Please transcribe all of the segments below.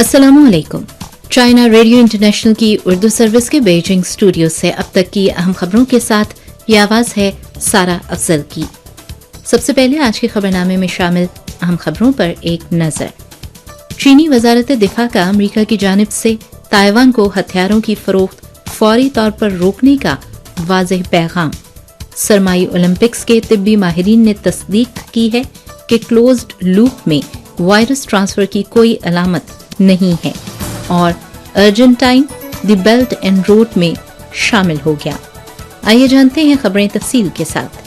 अस्सलामुअलैकुम। China radio international की Urdu service के बीजिंग स्टूडियो से अब तक की अहम खबरों के साथ ये आवाज़ है सारा अफजल की। सबसे पहले आज के खबरनामे में शामिल अहम खबरों पर एक नज़र। चीनी वजारत दिफा का अमरीका की जानिब से ताइवान को हथियारों की फरोख्त फौरी तौर पर रोकने का वाज़ेह पैगाम। सरमाई ओलंपिक्स के तिब्बी माहिरीन ने तस्दीक की है कि क्लोज्ड लूप में वायरस ट्रांसफर की कोई अलामत नहीं है और Argentine the belt and road में शामिल हो गया। आइए जानते हैं खबरें तफसील के साथ।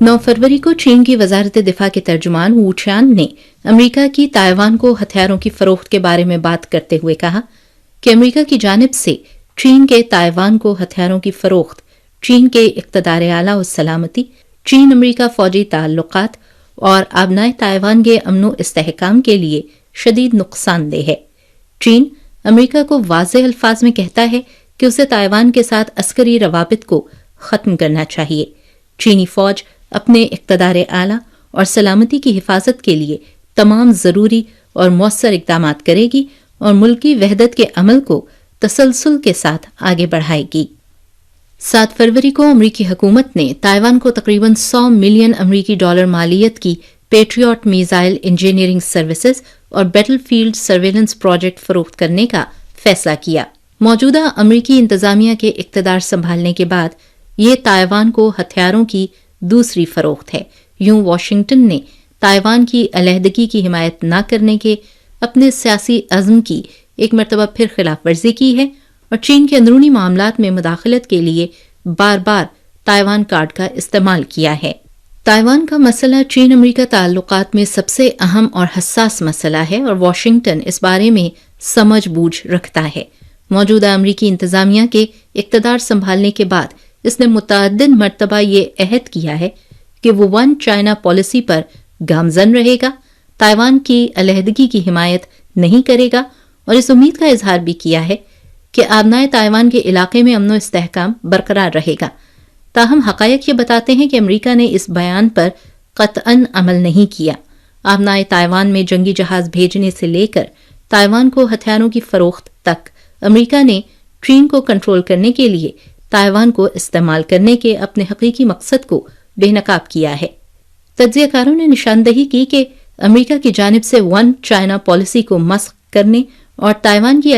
9 फरवरी को चीन की वजारत दिफा के तर्जुमान वू चियान ने अमरीका की ताइवान को हथियारों की फरोख्त के बारे में बात करते हुए कहा कि अमरीका की जानिब से चीन के ताइवान को हथियारों की फरोख्त चीन के इक़्तिदार आला और सलामती, चीन अमरीका फौजी ताल्लुकात और आबनाए ताइवान के अमनो इस्तेहकाम के लिए शदीद नुकसानदेह है। चीन अमरीका को वाज़ेह अल्फाज में कहता है कि उसे ताइवान के साथ अस्करी रवाबित को ख़त्म करना चाहिए। चीनी फ़ौज अपने इक़्तिदार आला और सलामती की हिफाजत के लिए तमाम ज़रूरी और मौसर इक़दाम करेगी और मुल्की वहदत के अमल को तसलसल के साथ आगे बढ़ाएगी। 7 फरवरी को अमरीकी हुकूमत ने ताइवान को तकरीबन $100 मिलियन अमरीकी डॉलर मालियत की पेट्रियट मिसाइल इंजीनियरिंग सर्विसेज और बैटलफील्ड सर्वेलेंस प्रोजेक्ट फरोख्त करने का फैसला किया। मौजूदा अमरीकी इंतजामिया के इक़्तिदार संभालने के बाद ये ताइवान को हथियारों की दूसरी फरोख्त है। यूं वाशिंगटन ने ताइवान की अलहदगी की हिमायत न करने के अपने सियासी अज़्म की एक मरतबा फिर खिलाफ वर्जी की है और चीन के अंदरूनी मामलात में मुदाखलत के लिए बार बार ताइवान कार्ड का इस्तेमाल किया है। ताइवान का मसला चीन अमरीका ताल्लुकात में सबसे अहम और हसास मसला है और वाशिंगटन इस बारे में समझ बूझ रखता है। मौजूदा अमरीकी इंतजामिया के इक़्तिदार संभालने के बाद इसने मुतअद्दिद मरतबा ये अहद किया है कि वो वन चाइना पॉलिसी पर गामजन रहेगा, ताइवान की अलहदगी की हिमायत नहीं करेगा और इस उम्मीद का इजहार भी किया है कि आबनाए ताइवान के इलाके में अमनो इस्तेहकाम बरकरार रहेगा। ताहम हक़ायक़ ये बताते हैं कि अमरीका ने इस बयान पर क़तअन अमल नहीं किया। आबनाए ताइवान में जंगी जहाज भेजने से लेकर ताइवान को हथियारों की फरोख्त तक अमरीका ने चीन को कंट्रोल करने के लिए ताइवान को इस्तेमाल करने के अपने हकीकी मकसद को बेनकाब किया है। तज्ज़ियाकारों ने निशानदही की कि अमरीका की जानिब से वन चाइना पॉलिसी को मस्ख़ करने और ताइवान की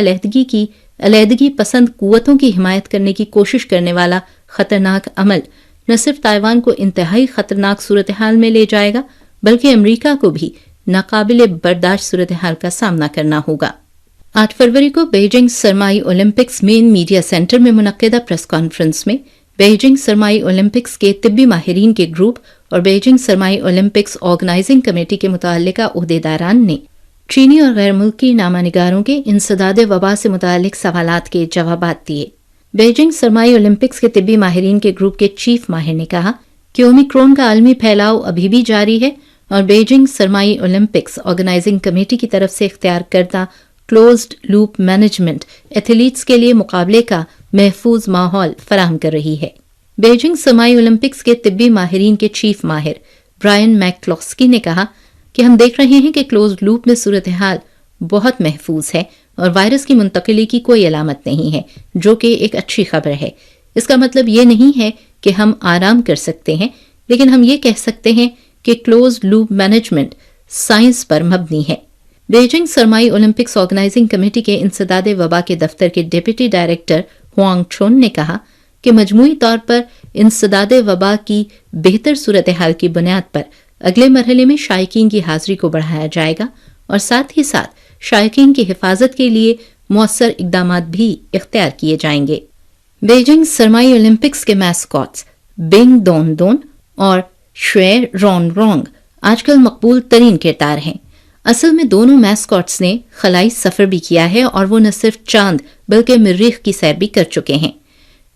अलहदगी पसंद कुव्वतों की हिमायत करने की कोशिश करने वाला खतरनाक अमल न सिर्फ ताइवान को इंतहाई खतरनाक सूरत हाल में ले जाएगा बल्कि अमरीका को भी नाकाबिले बर्दाश्त सूरत हाल का सामना करना होगा। 8 फरवरी को बीजिंग सरमाई ओलंपिक्स मेन मीडिया सेंटर में मुनक्किदा प्रेस कॉन्फ्रेंस में बीजिंग सरमाई ओलंपिक्स के तिब्बी माहिरीन के ग्रुप और बीजिंग सरमाई ओलंपिक्स ऑर्गेनाइजिंग कमेटी के मुतअल्लिका ओहदेदारान ने चीनी और गैर मुल्की नामानिगारों के इंसदाद वबा से मुतालिक सवालात के जवाबात दिए। बीजिंग सरमाई ओलंपिक्स के तिब्बी माहिरीन के ग्रुप के चीफ माहिर ने कहा कि ओमिक्रॉन का आलमी फैलाव अभी भी जारी है और बीजिंग सरमाई ओलंपिक्स ऑर्गेनाइजिंग कमेटी की तरफ से इख्तियार करदा क्लोज्ड लूप मैनेजमेंट एथलीट्स के लिए मुकाबले का महफूज माहौल फराहम कर रही है। बीजिंग सरमाई ओलंपिक्स के तिब्बी माहिरीन के चीफ माहिर ब्रायन मैक्लॉस्की ने कहा कि हम देख रहे हैं कि क्लोज्ड लूप में सूरत हाल बहुत महफूज है और वायरस की मुंतकिली की कोई अलामत नहीं है, जो कि एक अच्छी खबर है। इसका मतलब ये नहीं है कि हम आराम कर सकते हैं, लेकिन हम ये कह सकते हैं कि क्लोज्ड लूप मैनेजमेंट साइंस पर मबनी है। बीजिंग सरमाई ओलंपिक्स ऑर्गेनाइजिंग कमेटी के इंसदाद वबा के दफ्तर के डिप्टी डायरेक्टर हुआंग चोन ने कहा कि मजमूई तौर पर इंसदाद वबा की बेहतर सूरत हाल की बुनियाद पर अगले मरहले में शायकीन की हाजिरी को बढ़ाया जाएगा और साथ ही साथ शायकीन की हिफाजत के लिए मौसर इकदाम भी इख्तियार किए जाएंगे। बीजिंग सरमाई ओलंपिक्स के मैस्कॉट्स बिंग दोन दोन और श्वे रॉन रोंग आजकल मकबूल तरीन किरदार हैं। असल में दोनों मैस्कॉट्स ने खलाई सफर भी किया है और वो न सिर्फ चांद बल्कि मरीख की सैर भी कर चुके हैं।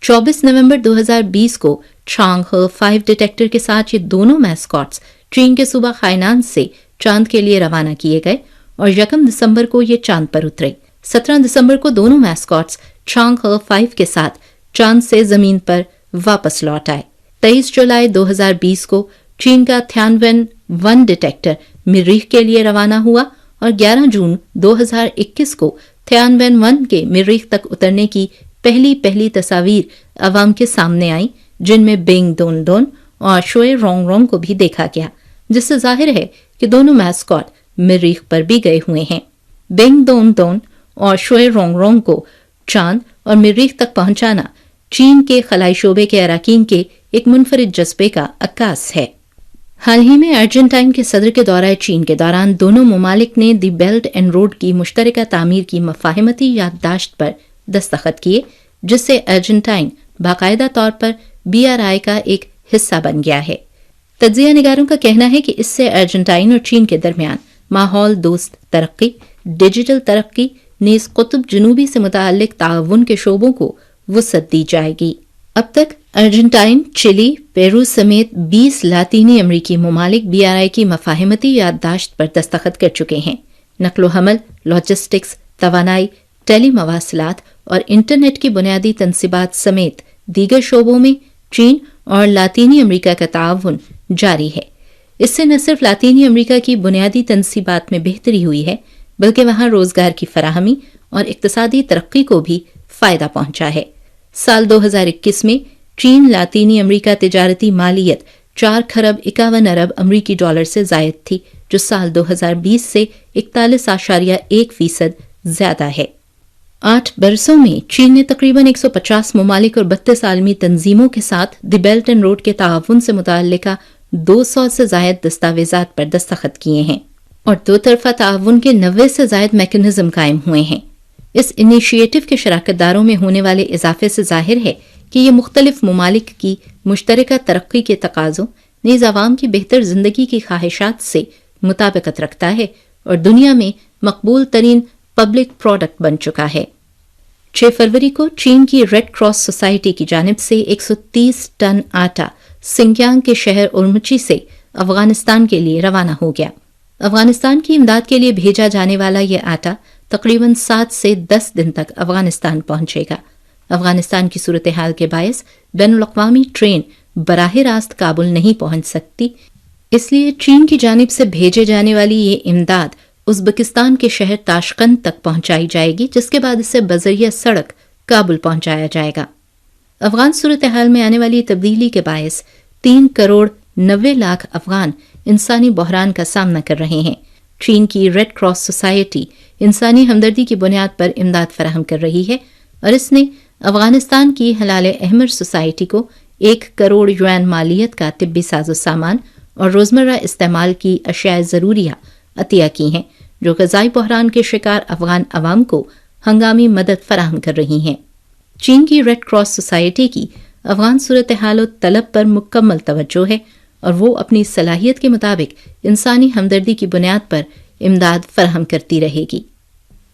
24 नवंबर 2020 को चांगहे 5 डिटेक्टर के साथ ये दोनों मैस्कॉट्स चीन के सूबा हाइनान से चांद के लिए रवाना किए गए और 1 दिसंबर को ये चांद पर उतरे। 17 दिसंबर को दोनों मैस्कॉट्स चांगहे 5 के साथ चांद से जमीन पर वापस लौट आए। 23 जुलाई 2020 को चीन का थियानवेन 1 डिटेक्टर मरीख के लिए रवाना हुआ और 11 जून 2021 को थियानवेन-1 के मरीख तक उतरने की पहली तस्वीर अवाम के सामने आई, जिनमें बेंग दोन दोन और शोए रोंग रोंग को भी देखा गया, जिससे जाहिर है कि दोनों मैस्कॉट मरीख पर भी गए हुए हैं। बेंग दोन दोन और शोए रोंग रोंग को चांद और मरीख तक पहुंचाना चीन के खलाई शोबे के अराकीन के एक मुनफरिद जज्बे का अक्कास है। हाल ही में अर्जेंटाइन के सदर के दौरा चीन के दौरान दोनों ममालिक ने दी बेल्ट एंड रोड की मुश्तरका तामीर की मफाहिमती याददाश्त पर दस्तखत किए, जिससे अर्जेंटाइन बाकायदा तौर पर BRI का एक हिस्सा बन गया है। तज्जिया निगारों का कहना है कि इससे अर्जेंटाइन और चीन के दरमियान माहौल दोस्त तरक्की, डिजिटल तरक्की, नीज कुतुब जनूबी से मुताल्लिक ताउन के शोबों को वुसअत दी जाएगी। अब तक अर्जेंटाइन, चिली, पेरू समेत 20 लातीनी अमरीकी ममालिक BRI की मफाहिमती याददाश्त पर दस्तखत कर चुके हैं। नकलो हमल, लॉजिस्टिक्स, तवानाई, टेली मवासिलात और इंटरनेट की बुनियादी तनसीबात समेत दीगर शोबों में चीन और लातीनी अमरीका का ताउन जारी है। इससे न सिर्फ लातीनी अमरीका की बुनियादी तनसीबात में बेहतरी हुई है, बल्कि वहां रोजगार की फराहमी और इक्तसादी तरक्की को भी फायदा पहुंचा है। साल 2021 में चीन लातीनी अमरीका तिजारती मालियत 4 खरब 51 अरब अमरीकी डॉलर से जायद थी, जो साल 2020 से 41.1% ज्यादा है। 8 बरसों में चीन ने तकरीबन 150 ममालिक और 32 आलमी तंजीमों के साथ दी बेल्ट एंड रोड के ताउन से मुताल्लिका 200 से जायद दस्तावेजात पर दस्तखत किए हैं और दो तरफा ताउन के 90 से जायद मैकेनिज्म कायम हुए हैं। इस इनिशिएटिव के शराकतदारों में होने वाले इजाफे से जाहिर है कि ये मुख्तलिफ ममालिक की मुश्तरका तरक्की के तकाज़ों, नीज़ अवाम की बेहतर जिंदगी की ख्वाहिशात से मुताबिकत रखता है और दुनिया में मकबूल तरीन पब्लिक प्रोडक्ट बन चुका है। 6 फरवरी को चीन की रेड क्रॉस सोसाइटी की जानिब से 130 टन आटा सिंकियांग के शहर उर्मची से अफगानिस्तान के लिए रवाना हो गया। अफगानिस्तान की इमदाद के लिए भेजा जाने वाला ये आटा तकरीबन 7 से 10 दिन तक अफगानिस्तान पहुंचेगा। अफगानिस्तान की सूरत हाल के बायस बैनुल-अक़वामी ट्रेन बराह रास्त काबुल नहीं पहुंच सकती, इसलिए चीन की जानिब से भेजे जाने वाली ये इमदाद उज़्बेकिस्तान के शहर ताशकंद तक पहुंचाई जाएगी, जिसके बाद इसे बजरिया सड़क काबुल पहुंचाया जाएगा। अफगान सूरत हाल में आने वाली तब्दीली के बायस 3 करोड़ 90 लाख अफगान इंसानी बहरान का सामना कर रहे हैं। चीन की रेड क्रॉस सोसाइटी इंसानी हमदर्दी की बुनियाद पर इमदाद फराहम कर रही है और इसने अफगानिस्तान की हलाल अहमर सोसाइटी को 1 करोड़ युआन मालियत का तिब्बी साजो सामान और रोजमर्रा इस्तेमाल की अशिया ज़रूरिया अतिया की हैं, जो ग़ज़ाई बहरान के शिकार अफगान अवाम को हंगामी मदद फराहम कर रही हैं। चीन की रेड क्रॉस सोसाइटी की अफगान सूरत हाल तलब पर मुकम्मल तवज्जो है और वो अपनी सलाहियत के मुताबिक इंसानी हमदर्दी की बुनियाद पर इमदाद फराहम करती रहेगी।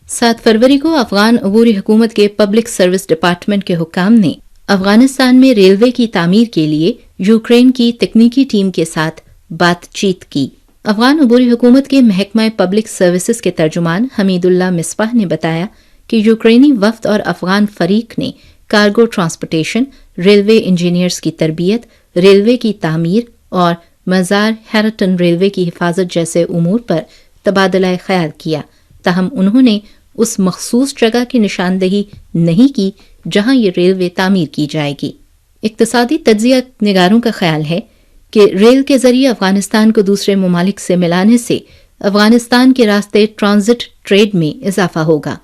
7 फरवरी को अफगान अबूरी हुकूमत के पब्लिक सर्विस डिपार्टमेंट के हुक्काम ने अफगानिस्तान में रेलवे की तामीर के लिए यूक्रेन की तकनीकी टीम के साथ बातचीत की। अफगान अबूरी हुकूमत के महकमा पब्लिक सर्विसेज के तर्जुमान हमीदुल्लाह मिसबाह ने बताया कि यूक्रेनी वफ्द और अफगान फरीक ने कार्गो ट्रांसपोर्टेशन, रेलवे इंजीनियर्स की तरबियत, रेलवे की तामीर और मज़ार हैरटन रेलवे की हिफाजत जैसे उमूर पर तबादला ख्याल किया, ताहम उन्होंने उस मखसूस जगह की निशानदही नहीं की जहां ये रेलवे तामीर की जाएगी। इक्तसादी तज्जिया निगारों का ख्याल है कि रेल के जरिए अफगानिस्तान को दूसरे ममालिक से मिलाने से अफगानिस्तान के रास्ते ट्रांजिट ट्रेड में इजाफा होगा।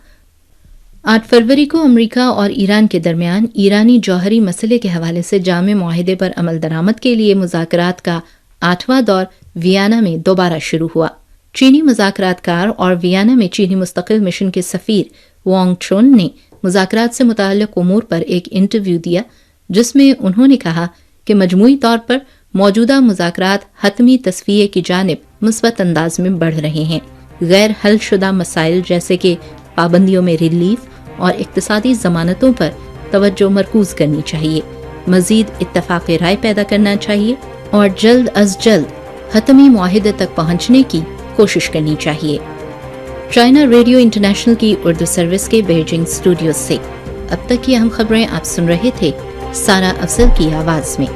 8 फरवरी को अमरीका और ईरान के दरमियान ईरानी जौहरी मसले के हवाले से जामे मुआहिदे पर अमल दरामद के लिए मुज़ाकरात का 8वां दौर वियना में दोबारा शुरू हुआ। चीनी मुज़ाकरातकार और वियना में चीनी मुस्तकिल मिशन के सफ़ीर वांग चुन ने मुज़ाकरात से मुताल्लिक़ उमूर पर एक इंटरव्यू दिया, जिसमें उन्होंने कहा कि मजमूई तौर पर मौजूदा मुज़ाकरात हतमी तस्फिये की जानिब मुस्बत अंदाज में बढ़ रहे हैं। गैर हल शुदा मसाइल जैसे कि पाबंदियों में रिलीफ और इक्तसादी ज़मानतों पर तवज्जो मरकूज करनी चाहिए, मज़ीद इत्तफ़ाक़ राय पैदा करना चाहिए और जल्द अज जल्द हतमी मुआहिदे तक पहुँचने की कोशिश करनी चाहिए। चाइना रेडियो इंटरनेशनल की उर्दू सर्विस के बीजिंग स्टूडियो से अब तक की अहम खबरें आप सुन रहे थे सारा अफजल की आवाज़ में।